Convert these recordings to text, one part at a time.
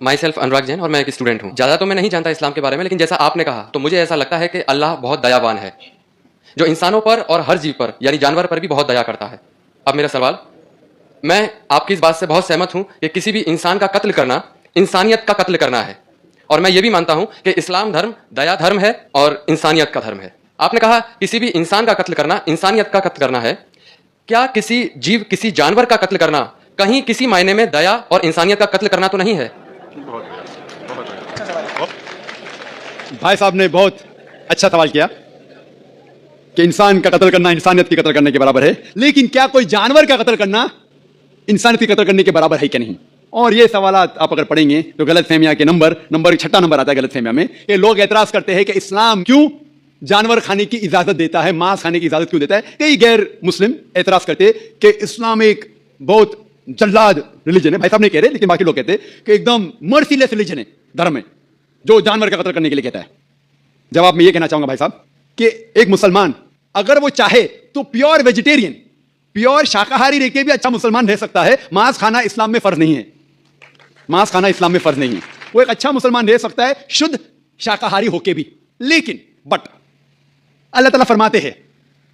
My self Anurag Jain और मैं एक स्टूडेंट हूँ। ज़्यादा तो मैं नहीं जानता इस्लाम के बारे में, लेकिन जैसा आपने कहा तो मुझे ऐसा लगता है कि अल्लाह बहुत दयावान है, जो इंसानों पर और हर जीव पर यानी जानवर पर भी बहुत दया करता है। अब मेरा सवाल, मैं आपकी इस बात से बहुत सहमत हूँ कि किसी भी इंसान का कत्ल करना इंसानियत का कत्ल करना है, और मैं ये भी मानता हूँ कि इस्लाम धर्म दया धर्म है और इंसानियत का धर्म है। आपने कहा किसी भी इंसान का कत्ल करना इंसानियत का कत्ल करना है। क्या किसी जीव किसी जानवर का कत्ल करना कहीं किसी मायने में दया और इंसानियत का कत्ल करना तो नहीं है? भाई साहब ने बहुत अच्छा सवाल किया कि इंसान का कत्ल करना इंसानियत की कत्ल करने के बराबर है, लेकिन क्या कोई जानवर का कत्ल करना इंसानियत की कत्ल करने के बराबर है क्या नहीं? और ये सवाल आप अगर पढ़ेंगे तो गलतफहमियां के नंबर छठा नंबर आता है गलतफहमियां में कि लोग एतराज करते हैं कि इस्लाम क्यों जानवर खाने की इजाजत देता है, मांस खाने की इजाजत क्यों देता है। कई गैर मुस्लिम एतराज करते हैं कि इस्लाम एक बहुत जल्लाद रिलीजन है। भाई साहब नहीं कह रहे, लेकिन बाकी लोग कहते हैं कि एकदम मर्सीलेस रिलीजन है, धर्म है जो जानवर का कत्ल करने के लिए कहता है। जवाब में यह कहना चाहूंगा भाई साहब कि एक मुसलमान अगर वो चाहे तो प्योर वेजिटेरियन, प्योर शाकाहारी रह के भी अच्छा मुसलमान रह सकता है। मांस खाना इस्लाम में फर्ज नहीं है, मांस खाना इस्लाम में फर्ज नहीं है। वो एक अच्छा मुसलमान रह सकता है शुद्ध शाकाहारी होके भी। लेकिन बट अल्लाह ताला फरमाते हैं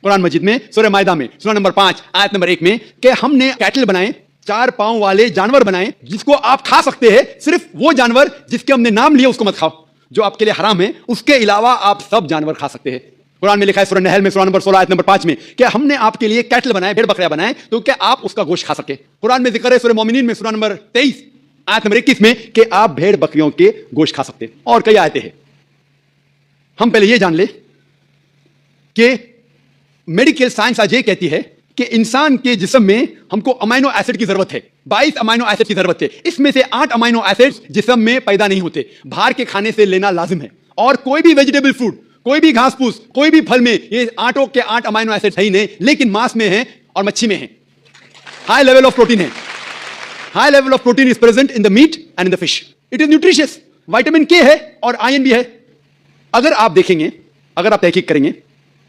कुरान मजीद में सूरह मायदा में सूरह नंबर 5 आयत नंबर 1 में कि हमने कैटल बनाए, 4 पांव वाले जानवर बनाए जिसको आप खा सकते हैं। सिर्फ वो जानवर जिसके हमने नाम लिया उसको मत खाओ, जो आपके लिए हराम है। उसके अलावा आप सब जानवर खा सकते हैं। कुरान में लिखा है सूरह नहल में सूरह नंबर 16 आयत नंबर 5 में कि हमने आपके लिए कैटल बनाए, भेड़ बकरियां बनाए तो क्या आप उसका गोश्त खा सके। कुरान में जिक्र है सूरह मोमिनीन में सूरह नंबर 23 आयत नंबर 21 में कि आप भेड़ बकरियों के गोश्त खा सकते हैं। और कई आयतें हैं। हम पहले यह जान ले कि मेडिकल साइंस आज ये कहती है कि इंसान के जिस्म में हमको अमाइनो एसिड की जरूरत है, 22 अमाइनो एसिड की जरूरत है। इसमें से 8 अमाइनो एसिड जिस्म में पैदा नहीं होते, बाहर के खाने से लेना लाजिम है। और कोई भी वेजिटेबल फूड, कोई भी घास फूस, कोई भी फल में ये 8 के 8 अमाइनो एसिड सही नहीं, लेकिन मांस में है और मच्छी में है। हाई लेवल ऑफ प्रोटीन है। High level of protein is present in the meat and in the fish. It is nutritious. Vitamin K है और आयरन भी है। अगर आप देखेंगे, अगर आप तहकीक करेंगे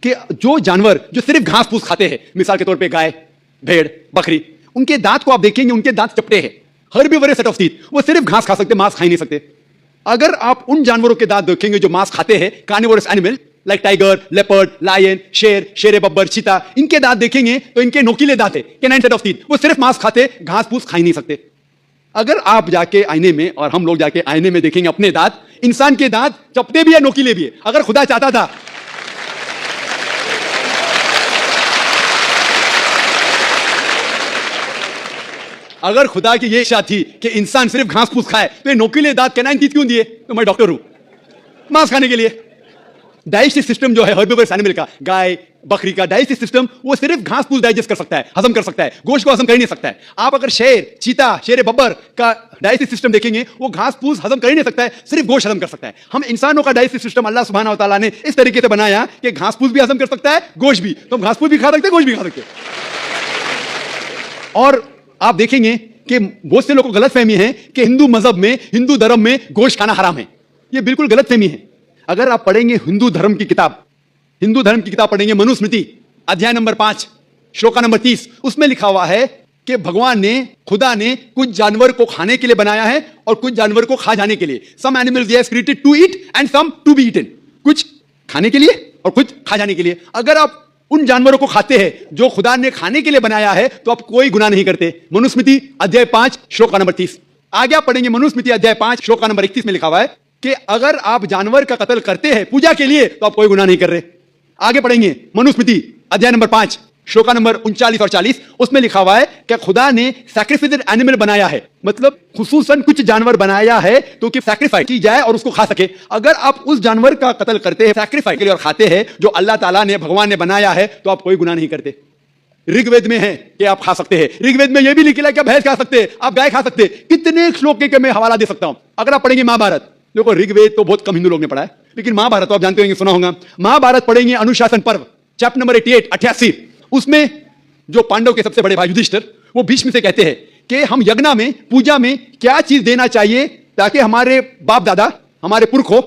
कि जो जानवर जो सिर्फ घास फूस खाते हैं, मिसाल के तौर पे गाय, भेड़, बकरी, उनके दांत को आप देखेंगे, उनके दांत चपटे हैं, हर्बीवोरस सेट ऑफ टीथ, वो सिर्फ घास खा सकते, मांस खा ही नहीं सकते। अगर आप उन जानवरों के दांत देखेंगे जो मांस खाते हैं, carnivorous animal like tiger, leopard, lion, शेर बब्बर, चीता, इनके दांत देखेंगे तो इनके नोकीले दांत है, कैनाइन सेट ऑफ टीथ, वो सिर्फ मांस खाते, घास फूस खा ही नहीं सकते। अगर आप जाके आईने में और हम लोग जाके आईने में देखेंगे अपने दांत, इंसान के दांत चपटे भी है, नोकीले भी है। अगर खुदा चाहता था, अगर खुदा की ये इच्छा थी कि इंसान सिर्फ घास फूस खाए तो ये नोकीले दांत कैनाइन टीथ क्यों दिए? तो मैं डॉक्टर हूं, मांस खाने के लिए। डाइजेस्टिव सिस्टम जो है हर्बीवोरस एनिमल का, गाय बकरी का डाइजेस्टिव सिस्टम, वो सिर्फ घास फूस डाइजेस्ट कर सकता है, हजम कर सकता है, गोश्त को हजम कर ही नहीं सकता है। आप अगर शेर, चीता, शेर बब्बर का डाइजेस्टिव सिस्टम देखेंगे, वो घास फूस हजम कर ही नहीं सकता है, सिर्फ गोश्त हजम कर सकता है। हम इंसानों का डाइजेस्टिव सिस्टम अल्लाह सुब्हानहू व तआला ने इस तरीके से बनाया कि घास फूस भी हजम कर सकता है, गोश्त भी। तो हम घास फूस भी खा सकते हैं, गोश्त भी खा सकते हैं। और आप देखेंगे कि बहुत से लोगों को गलतफहमी है कि हिंदू मजहब में, हिंदू धर्म में गोश्त खाना हराम है। यह बिल्कुल गलतफहमी है। अगर आप पढ़ेंगे हिंदू धर्म की किताब, हिंदू धर्म की किताब पढ़ेंगे, मनुस्मृति अध्याय नंबर 5 श्लोका नंबर 30, उसमें लिखा हुआ है कि भगवान ने, खुदा ने कुछ जानवर को खाने के लिए बनाया है और कुछ जानवर को खा जाने के लिए। Some animals he has created to eat and some to be eaten. कुछ खाने के लिए और कुछ खा जाने के लिए। अगर आप उन जानवरों को खाते हैं जो खुदा ने खाने के लिए बनाया है तो आप कोई गुनाह नहीं करते। मनुस्मृति अध्याय 5 श्लोका नंबर 30। आगे आप पढ़ेंगे मनुस्मृति अध्याय 5 श्लोका नंबर 31 में लिखा हुआ है कि अगर आप जानवर का कत्ल करते हैं पूजा के लिए तो आप कोई गुनाह नहीं कर रहे। आगे पढ़ेंगे मनुस्मृति अध्याय नंबर 5 श्लोका नंबर 39 और 40, उसमें लिखा हुआ है कि खुदा ने सैक्रिफाइड एनिमल बनाया है, मतलब खुसूसन कुछ जानवर बनाया है तो कि सैक्रिफाइस की जाए और उसको खा सके। अगर आप उस जानवर का कत्ल करते हैं सैक्रिफाइस के लिए और खाते हैं जो अल्लाह ताला ने, भगवान ने बनाया है, तो आप कोई गुनाह नहीं करते। ऋग्वेद में है कि आप खा सकते हैं। ऋग्वेद में यह भी लिखा है कि आप भैंस खा सकते हैं, आप गाय खा सकते हैं। कितने श्लोक के मैं हवाला दे सकता हूं। अगर आप पढ़ेंगे महाभारत, देखो ऋग्वेद तो बहुत कम हिंदू लोग ने पढ़ा है, लेकिन महाभारत तो आप जानते होंगे, सुना होगा। महाभारत पढ़ेंगे अनुशासन पर्व चैप्टर नंबर 88, उसमें जो पांडव के सबसे बड़े भाई युधिष्ठिर, वो भीष्म से कहते हैं कि हम यज्ञ में, पूजा में क्या चीज देना चाहिए ताकि हमारे बाप दादा, हमारे पुरखों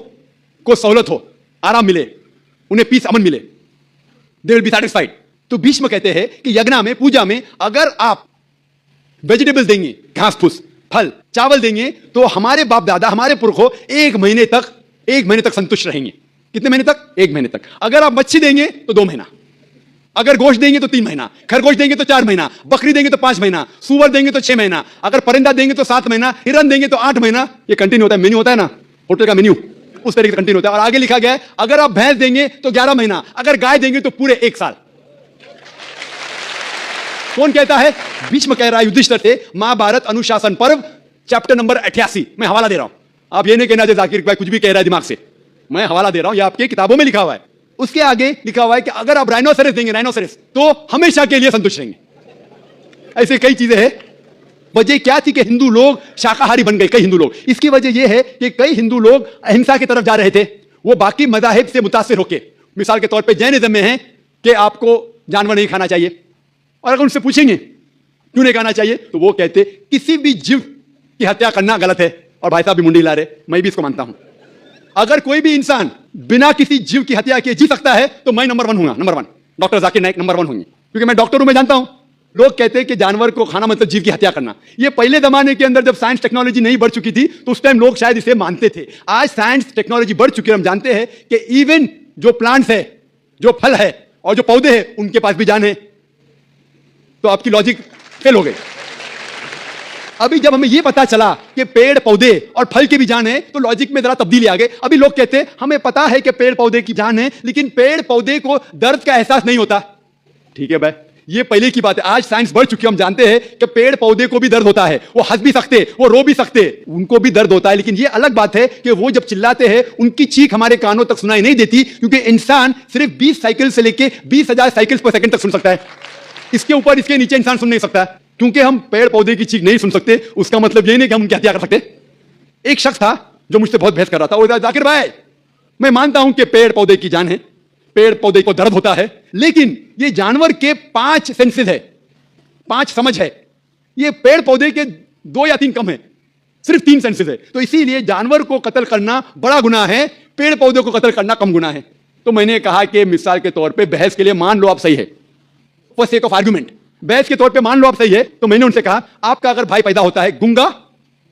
को सहूलत हो, आराम मिले, उन्हें पीस अमन मिले, दे विल बी सैटिस्फाइड। तो भीष्म कहते हैं कि यज्ञ में, पूजा में अगर आप वेजिटेबल्स देंगे, घास फूस, फल चावल देंगे तो हमारे बाप दादा हमारे पुरखों एक महीने तक संतुष्ट रहेंगे। कितने महीने तक? एक महीने तक। अगर आप मच्छी देंगे तो 2 महीना, अगर गोश्त देंगे तो 3 महीना, खरगोश देंगे तो 4 महीना, बकरी देंगे तो 5 महीना, सुअर देंगे तो 6 महीना, अगर परिंदा देंगे तो 7 महीना, हिरन देंगे तो 8 महीना। ये कंटिन्यू होता है, मेन्यू होता है ना होटल का मेन्यू, उस तरीके से कंटिन्यू होता है। और आगे लिखा गया है अगर आप भैंस देंगे तो 11 महीना, अगर गाय देंगे तो पूरे 1 साल। कौन कहता है? भीष्म कह रहा है युधिष्ठिर से, महाभारत अनुशासन पर्व चैप्टर नंबर 88। मैं हवाला दे रहा हूं, आप ये नहीं कहना जाकिर भाई कुछ भी कह रहा है दिमाग से, मैं हवाला दे रहा हूं, ये आपके किताबों में लिखा हुआ है। उसके आगे लिखा हुआ है कि अगर आप राइनोसेरस देंगे, राइनोसेरस, तो हमेशा के लिए संतुष्ट रहेंगे। ऐसे कई चीजें हैं। वजह क्या थी कि हिंदू लोग शाकाहारी बन गए, कई हिंदू लोग। इसकी वजह यह है कि कई हिंदू लोग अहिंसा की तरफ जा रहे थे, वो बाकी मजाहिब से मुतासिर होके। मिसाल के तौर पे जैनिज्म में है कि आपको जानवर नहीं खाना चाहिए, और अगर उनसे पूछेंगे क्यों नहीं खाना चाहिए तो वो कहते किसी भी जीव की हत्या करना गलत है। और भाई साहब भी मुंडी ला रहे, मैं भी इसको मानता हूं। अगर कोई भी इंसान बिना किसी जीव की हत्या किए जी सकता है तो मैं नंबर 1 हूंगा, number 1। Doctor Zakir Naik number 1 होंगे, क्योंकि मैं डॉक्टर हूं, मैं जानता हूं। लोग कहते हैं कि जानवर को खाना मतलब जीव की हत्या करना। ये पहले जमाने के अंदर जब साइंस टेक्नोलॉजी नहीं बढ़ चुकी थी तो उस टाइम लोग शायद इसे मानते थे। आज साइंस टेक्नोलॉजी बढ़ चुकी है, हम जानते हैं कि इवन जो प्लांट्स है, जो फल है और जो पौधे हैं, उनके पास भी जान है। तो आपकी लॉजिक फेल हो गई। अभी जब हमें यह पता चला कि पेड़ पौधे और फल की भी जान है तो लॉजिक में जरा तब्दीली आ गई। अभी लोग कहते हैं हमें पता है कि पेड़ पौधे की जान है, लेकिन पेड़ पौधे को दर्द का एहसास नहीं होता। ठीक है भाई, ये पहले की बात है। आज साइंस बढ़ चुकी है, हम जानते हैं कि पेड़ पौधे को भी दर्द होता है, वो हंस भी सकते, वो रो भी सकते, उनको भी दर्द होता है। लेकिन ये अलग बात है कि वो जब चिल्लाते हैं उनकी चीख हमारे कानों तक सुनाई नहीं देती, क्योंकि इंसान सिर्फ 20 साइकिल से लेके 20,000 साइकिल पर सेकंड तक सुन सकता है। इसके ऊपर इसके नीचे इंसान सुन नहीं सकता। क्योंकि हम पेड़ पौधे की चीख नहीं सुन सकते, उसका मतलब ये नहीं कि हम उनकी हत्या कर सकते। एक शख्स था जो मुझसे बहुत बहस कर रहा था, वो कहा जाकिर भाई मैं मानता हूं कि पेड़ पौधे की जान है, पेड़ पौधे को दर्द होता है, लेकिन ये जानवर के 5 सेंसेस है, 5 समझ है, ये पेड़ पौधे के 2 या 3 कम है, सिर्फ 3 सेंसेस है। तो इसीलिए जानवर को कत्ल करना बड़ा गुनाह है, पेड़ पौधे को कत्ल करना कम गुनाह है। तो मैंने कहा कि मिसाल के तौर पर बहस के लिए मान लो आप सही है, फॉर सेक ऑफ आर्गुमेंट, बहस के तौर पे मान लो आप सही है। तो मैंने उनसे कहा आपका अगर भाई पैदा होता है गूंगा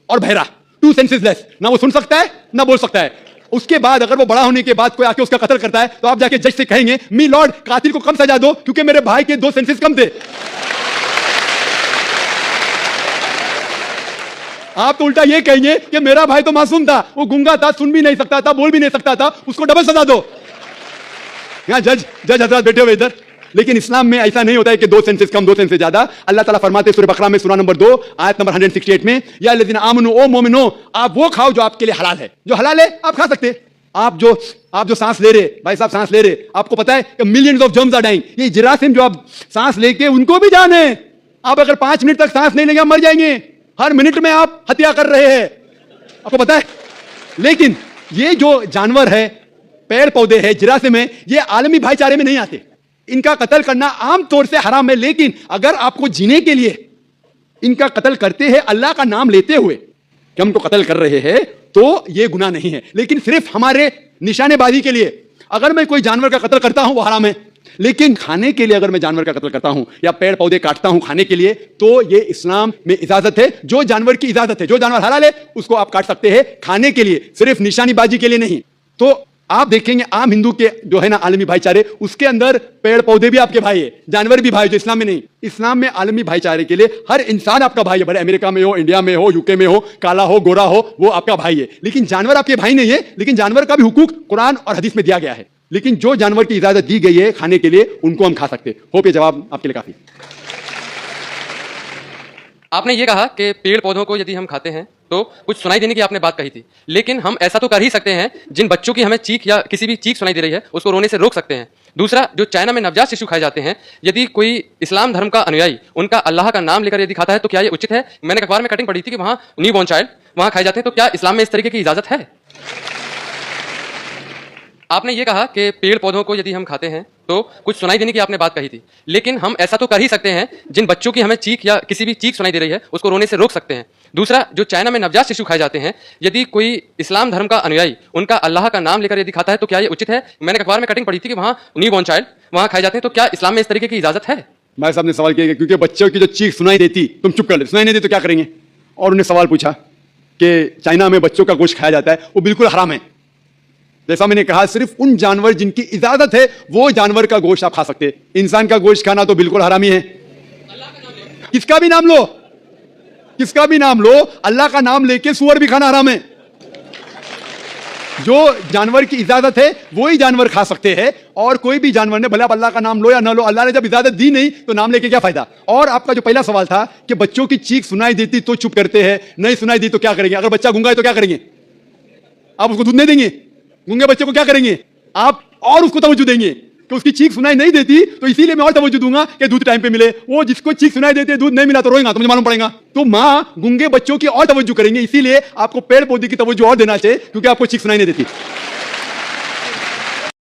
और बहरा, 2 सेंसेसलेस, ना वो सुन सकता है ना बोल सकता है, उसके बाद अगर वो बड़ा होने के बाद कोई आके उसका कत्ल करता है तो आप जाके जज से कहेंगे मी लॉर्ड कातिल को कम सजा दो क्योंकि मेरे भाई के 2 सेंसेस कम थे। आप तो उल्टा ये कहेंगे कि मेरा भाई तो मासूम था, वो गूंगा था, सुन भी नहीं सकता था, बोल भी नहीं सकता था, उसको डबल सजा दो। यहां जज हजरत बैठे हुए इधर। लेकिन इस्लाम में ऐसा नहीं होता है कि 2 सेंसेस कम 2 सेंसेस ज्यादा। अल्लाह ताला फरमाते सूरह बकरा में सूरह नंबर 2 आयत नंबर 168 में, या लज़ीना आमनू ओ मोमिनो, आप वो खाओ जो आपके लिए हलाल है, जो हलाल है आप खा सकते। आप जो सांस ले रहे, भाई साहब सांस ले रहे, आपको पता है कि millions of germs are dying. ये जरासीम जो आप सांस लेके उनको भी जान है, आप अगर 5 मिनट तक सांस नहीं लेंगे आप मर जाएंगे। हर मिनट में आप हत्या कर रहे हैं, आपको पता है। लेकिन ये जो जानवर है, पेड़ पौधे है, जरासीम है, ये आलमी भाईचारे में नहीं आते, इनका कत्ल करना आमतौर से हराम है। लेकिन अगर आपको जीने के लिए इनका कत्ल करते हैं अल्लाह का नाम लेते हुए कि हमको कत्ल कर रहे हैं तो यह गुनाह नहीं है। लेकिन सिर्फ हमारे निशानेबाजी के लिए अगर मैं कोई जानवर का कत्ल करता हूं वो हराम है। लेकिन खाने के लिए अगर मैं जानवर का कत्ल करता हूं या पेड़ पौधे काटता हूं खाने के लिए तो यह इस्लाम में इजाजत है। जो जानवर की इजाजत है, जो जानवर हलाल है उसको आप काट सकते हैं खाने के लिए, सिर्फ निशानेबाजी के लिए नहीं। तो आप देखेंगे आम हिंदू के जो है ना आलमी भाईचारे, उसके अंदर पेड़ पौधे भी आपके भाई है, जानवर भी भाई, जो इस्लाम में नहीं। इस्लाम में आलमी भाईचारे के लिए हर इंसान आपका भाई है, भले अमेरिका में हो, इंडिया में हो, यूके में हो, काला हो गोरा हो, वो आपका भाई है। लेकिन जानवर आपके भाई नहीं है। लेकिन जानवर का भी हुकूक कुरान और हदीस में दिया गया है। लेकिन जो जानवर की इजाजत दी गई है खाने के लिए उनको हम खा सकते। होप ये जवाब आपके लिए काफी। आपने ये कहा कि पेड़ पौधों को यदि हम खाते हैं तो कुछ सुनाई देने की आपने बात कही थी, लेकिन हम ऐसा तो कर ही सकते हैं जिन बच्चों की हमें चीख या किसी भी चीख सुनाई दे रही है उसको रोने से रोक सकते हैं। दूसरा, जो चाइना में नवजात शिशु खाए जाते हैं, यदि कोई इस्लाम धर्म का अनुयायी उनका अल्लाह का नाम लेकर यदि खाता है तो क्या ये उचित है? मैंने अखबार में कटिंग पढ़ी थी कि वहाँ न्यू बॉर्न चाइल्ड वहाँ खाए जाते हैं, तो क्या इस्लाम में इस तरीके की इजाजत है? आपने ये कहा कि पेड़ पौधों को यदि हम खाते हैं तो कुछ सुनाई देने की आपने बात कही थी, लेकिन हम ऐसा तो कर ही सकते हैं जिन बच्चों की हमें चीख या किसी भी चीख सुनाई दे रही है उसको रोने से रोक सकते हैं। दूसरा, जो चाइना में नवजात शिशु खाए जाते हैं, यदि कोई इस्लाम धर्म का अनुयायी उनका अल्लाह का नाम लेकर यदि खाता है तो क्या ये उचित है? मैंने अखबार में कटिंग पढ़ी थी कि वहाँ न्यू बॉर्न चाइल्ड वहाँ खाए जाते हैं, तो क्या इस्लाम में इस तरीके की इजाजत है? भाई साहब ने सवाल किया क्योंकि बच्चों की जो चीख सुनाई देती, तुम चुप कर ले, सुनाई नहीं देती तो क्या करेंगे? और उन्हें सवाल पूछा कि चाइना में बच्चों का गोश्त खाया जाता है, वो बिल्कुल हराम है। जैसा मैंने कहा, सिर्फ उन जानवर जिनकी इजाजत है वो जानवर का गोश्त आप खा सकते हैं। इंसान का गोश्त खाना तो बिल्कुल हरामी है। किसका भी नाम लो, किसका भी नाम लो, अल्लाह का नाम लेके सूअर भी खाना हराम है। जो जानवर की इजाजत है वो ही जानवर खा सकते हैं, और कोई भी जानवर ने, भले आप अल्लाह का नाम लो या ना लो, अल्लाह ने जब इजाजत दी नहीं तो नाम लेके क्या फायदा। और आपका जो पहला सवाल था कि बच्चों की चीख सुनाई देती तो चुप करते हैं, नहीं सुनाई दी तो क्या करेंगे। अगर बच्चा गूंगा है तो क्या करेंगे, आप उसको दूध नहीं देंगे। गूंगे बच्चे को क्या करेंगे आप, और उसको तवज्जो देंगे कि उसकी चीख सुनाई नहीं देती तो इसीलिए मैं और तवज्जो दूंगा कि दूध टाइम पे मिले। वो जिसको चीख सुनाई देती है दूध नहीं मिला तो रोएगा, तो मुझे मालूम पड़ेगा। तो माँ गूंगे बच्चों की और तवज्जो करेंगे, इसीलिए आपको पेड़ पौधे की तवज्जो और देना चाहिए, क्योंकि आपको चीख सुनाई नहीं देती।